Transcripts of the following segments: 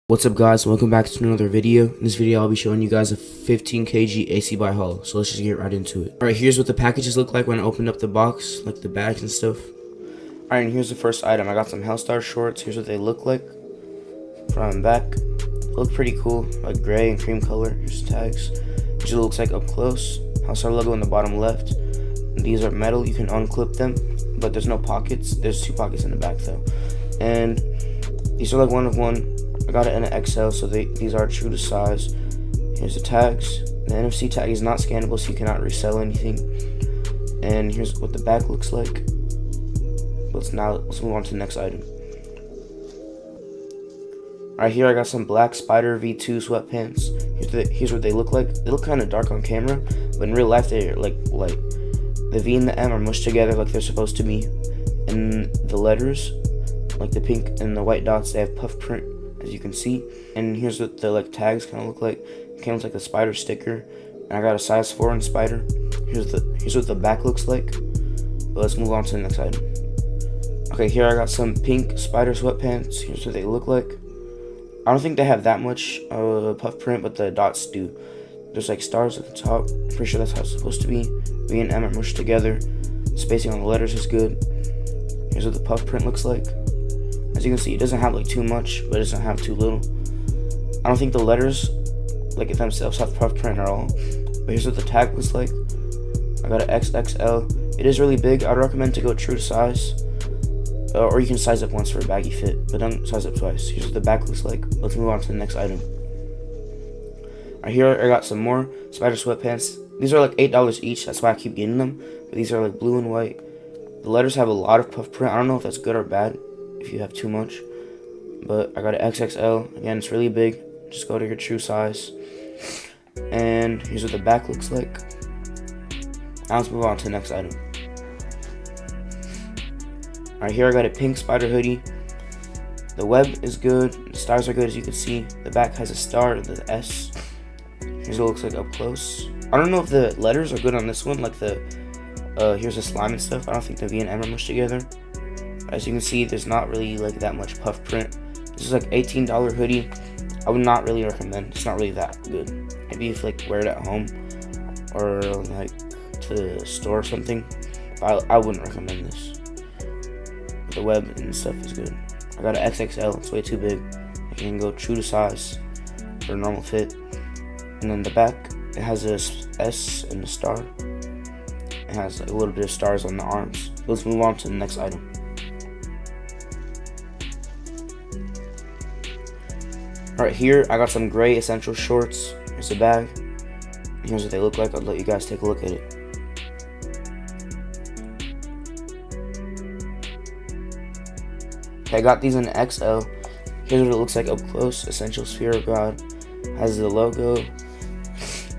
What's up guys, welcome back to another video. In this video I'll be showing you guys a 15 kg ACBUY haul, so let's just get right into it. Alright, here's what the packages look like when I opened up the box, like the bags and stuff. Alright, and here's the first item. I got some Hellstar shorts. Here's what they look like front and back. They look pretty cool, like gray and cream color. Here's the tags. Here's what it looks like up close. Hellstar logo in the bottom left. And these are metal, you can unclip them, but there's no pockets. There's 2 pockets in the back though. And these are like 1 of 1. I got it in an XL, so these are true to size. Here's the tags. The NFC tag is not scannable, so you cannot resell anything. And here's what the back looks like. Let's move on to the next item. Alright, here I got some black Sp5der V2 sweatpants. Here's what they look like. They look kind of dark on camera, but in real life they're like the V and the M are mushed together like they're supposed to be. And the letters, like the pink and the white dots, they have puff print, as you can see. And here's what the tags kind of look like. It came with like a Sp5der sticker, and I got a size 4 in Sp5der. Here's what the back looks like. But let's move on to the next item. Okay, here I got some pink Sp5der sweatpants. Here's what they look like. I don't think they have that much puff print, but the dots do. There's like stars at the top. Pretty sure that's how it's supposed to be. V and M are mushed together. Spacing on the letters is good. Here's what the puff print looks like. As you can see, it doesn't have like too much, but it doesn't have too little. I don't think the letters, like themselves, have puff print at all. But here's what the tag looks like. I got an XXL. It is really big. I'd recommend to go true to size. Or you can size up once for a baggy fit, but don't size up twice. Here's what the back looks like. Let's move on to the next item. Right here, I got some more Sp5der sweatpants. These are like $8 each. That's why I keep getting them. But these are like blue and white. The letters have a lot of puff print. I don't know if that's good or bad, if you have too much, but I got an XXL. Again, it's really big. Just go to your true size. And here's what the back looks like. Now let's move on to the next item. Alright, here I got a pink Sp5der hoodie. The web is good, the stars are good, as you can see. The back has a star, the S. Here's what it looks like up close. I don't know if the letters are good on this one, like here's the slime and stuff. I don't think the V and M are mushed together. As you can see, there's not really like that much puff print. This is like $18 hoodie. I would not really recommend. It's not really that good. Maybe if like wear it at home or like to the store or something. But I wouldn't recommend this. But the web and stuff is good. I got an XXL. It's way too big. You can go true to size for a normal fit. And then the back, it has a S and a star. It has like a little bit of stars on the arms. Let's move on to the next item. Alright, here I got some gray essential shorts. Here's the bag. Here's what they look like. I'll let you guys take a look at it. Okay, I got these in an XL. Here's what it looks like up close. Essential Sphere of God. Has the logo.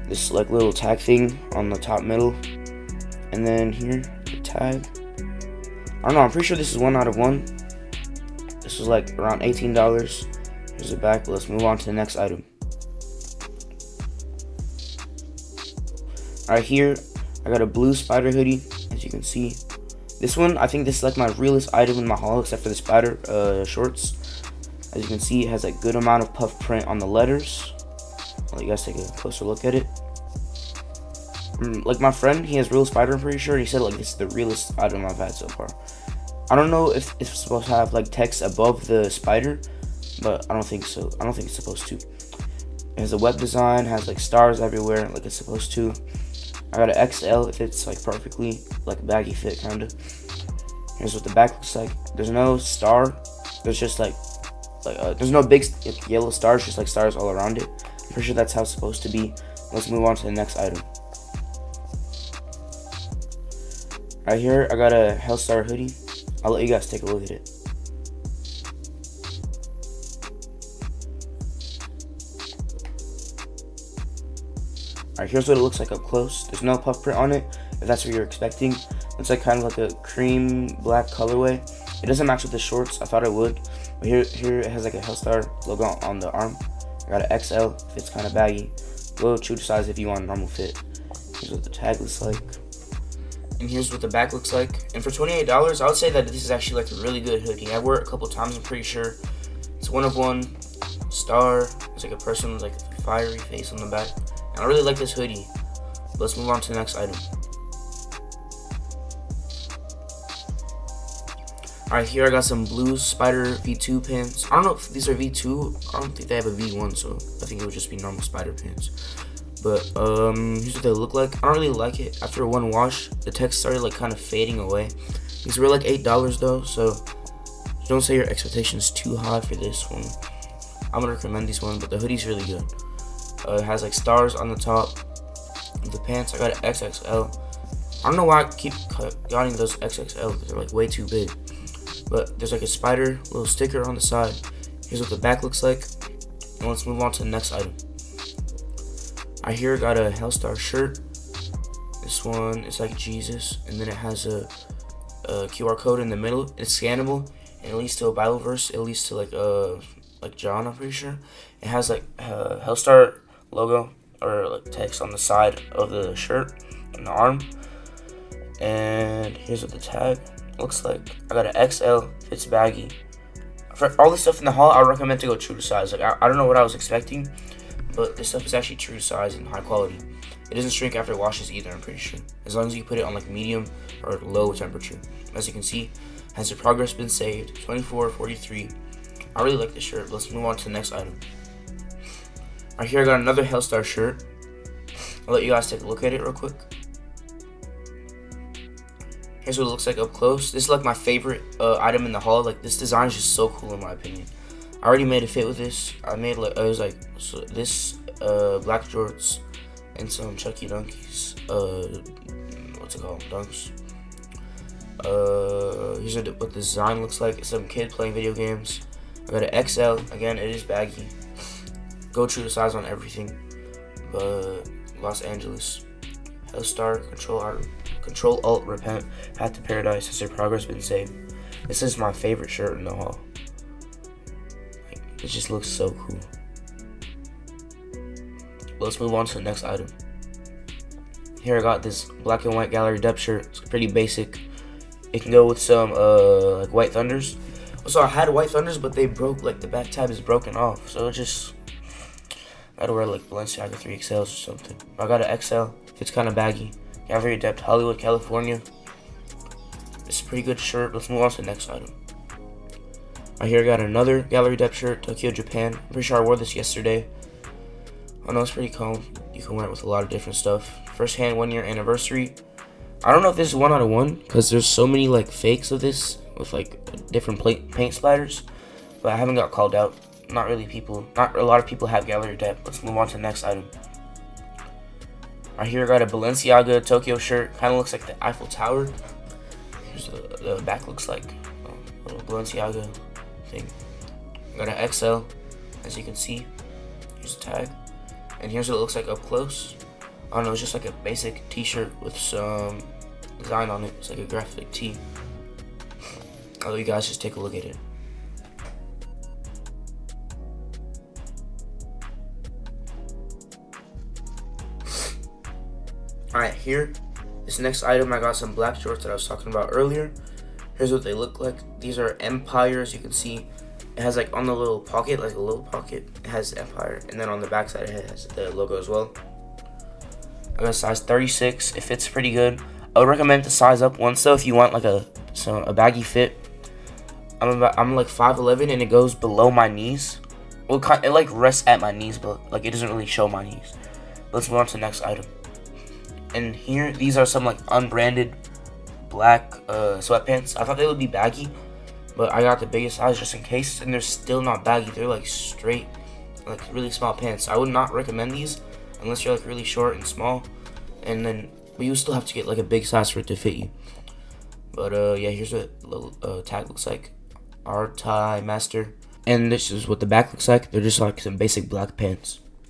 This like little tag thing on the top middle. And then here, the tag. I don't know, I'm pretty sure this is 1 out of 1. This was like around $18. Here's the back, but let's move on to the next item. Alright, here I got a blue Sp5der hoodie, as you can see. This one, I think this is like my realest item in my haul, except for the Sp5der shorts. As you can see, it has a good amount of puff print on the letters. I'll let you guys take a closer look at it. Like my friend, he has real Sp5der, I'm pretty sure. He said like this is the realest item I've had so far. I don't know if it's supposed to have like text above the Sp5der, but I don't think so. I don't think it's supposed to. It has a web design, has like stars everywhere, like it's supposed to. I got an XL. It fits like perfectly, like a baggy fit kinda. Here's what the back looks like. There's no star. There's just like there's no big yellow stars, just like stars all around it. I'm pretty sure that's how it's supposed to be. Let's move on to the next item. Right here, I got a Hellstar hoodie. I'll let you guys take a look at it. Alright, here's what it looks like up close. There's no puff print on it, if that's what you're expecting. It's like kind of like a cream black colorway. It doesn't match with the shorts. I thought it would. But here it has like a Hellstar logo on the arm. I got an XL. Fits kind of baggy. Go true to size if you want a normal fit. Here's what the tag looks like. And here's what the back looks like. And for $28, I would say that this is actually like a really good hoodie. I wore it a couple times, I'm pretty sure. It's 1 of 1. star. It's like a person with like a fiery face on the back. And I really like this hoodie. Let's move on to the next item. Alright, here I got some blue Spider V2 pants. I don't know if these are V2. I don't think they have a V1, so I think it would just be normal Spider pants. But here's what they look like. I don't really like it. After one wash, the text started like kind of fading away. These were like $8 though, so don't say your expectations too high for this one. I'm gonna recommend this one, but the hoodie's really good. It has like stars on the top. The pants, I got an XXL. I don't know why I keep getting those XXL because they're like way too big. But there's like a spider little sticker on the side. Here's what the back looks like. And let's move on to the next item. I here got a Hellstar shirt. This one is like Jesus, and then it has a QR code in the middle. It's scannable, and it leads to a Bible verse. It leads to like John, I'm pretty sure. It has like a Hellstar logo or like text on the side of the shirt and the arm. And here's what the tag looks like. I got an XL, fits baggy. For all the stuff in the haul, I recommend to go true to size. Like I don't know what I was expecting, but this stuff is actually true to size and high quality. It doesn't shrink after washes either, I'm pretty sure. As long as you put it on like medium or low temperature. As you can see, has the progress been saved? 24:43. I really like this shirt. Let's move on to the next item. Right here I got another Hellstar shirt. I'll let you guys take a look at it real quick. Here's what it looks like up close. This is like my favorite item in the haul. Like this design is just so cool in my opinion. I already made a fit with this. I made like this black jorts and some Chucky Dunkies. What's it called? Dunks. Here's what the design looks like. It's some kid playing video games. I got an XL. Again, it is baggy. Go true to size on everything. But Los Angeles. Hellstar, Control Alt Repent, Path to Paradise, has their progress been saved. This is my favorite shirt in the haul. Like, it just looks so cool. Let's move on to the next item. Here I got this black and white Gallery Dept shirt. It's pretty basic. It can go with some like White Thunders. So I had White Thunders, but they broke, like the back tab is broken off. So it just, I gotta wear like Balenciaga 3XLs or something. I got an XL. It's kind of baggy. Gallery Dept, Hollywood, California. It's a pretty good shirt. Let's move on to the next item. I here got another Gallery Dept shirt, Tokyo, Japan. I'm pretty sure I wore this yesterday. I know it's pretty calm. You can wear it with a lot of different stuff. First hand 1 year anniversary. I don't know if this is 1 out of 1 because there's so many like fakes of this with like different paint splatters, but I haven't got called out. Not a lot of people have Gallery Dept. Let's move on to the next item. Right here I got a Balenciaga Tokyo shirt. Kind of looks like the Eiffel Tower. Here's the back looks like a little Balenciaga thing. I got an XL, as you can see. Here's the tag. And here's what it looks like up close. I don't know, it's just like a basic t-shirt with some design on it. It's like a graphic tee. I'll let you guys just take a look at it. Alright, here, this next item, I got some black shorts that I was talking about earlier. Here's what they look like. These are Empire, as you can see. It has like on the little pocket, like a little pocket, it has Empire. And then on the back side, it has the logo as well. I got a size 36. It fits pretty good. I would recommend to size up once though if you want like a baggy fit. I'm like 5'11" and it goes below my knees. Well, it like rests at my knees, but like it doesn't really show my knees. Let's move on to the next item. And here, these are some like unbranded black sweatpants. I thought they would be baggy, but I got the biggest size just in case, and they're still not baggy. They're like straight, like really small pants. I would not recommend these unless you're like really short and small, but you still have to get like a big size for it to fit you. But yeah, here's what the tag looks like. Our Thai Master. And this is what the back looks like. They're just like some basic black pants.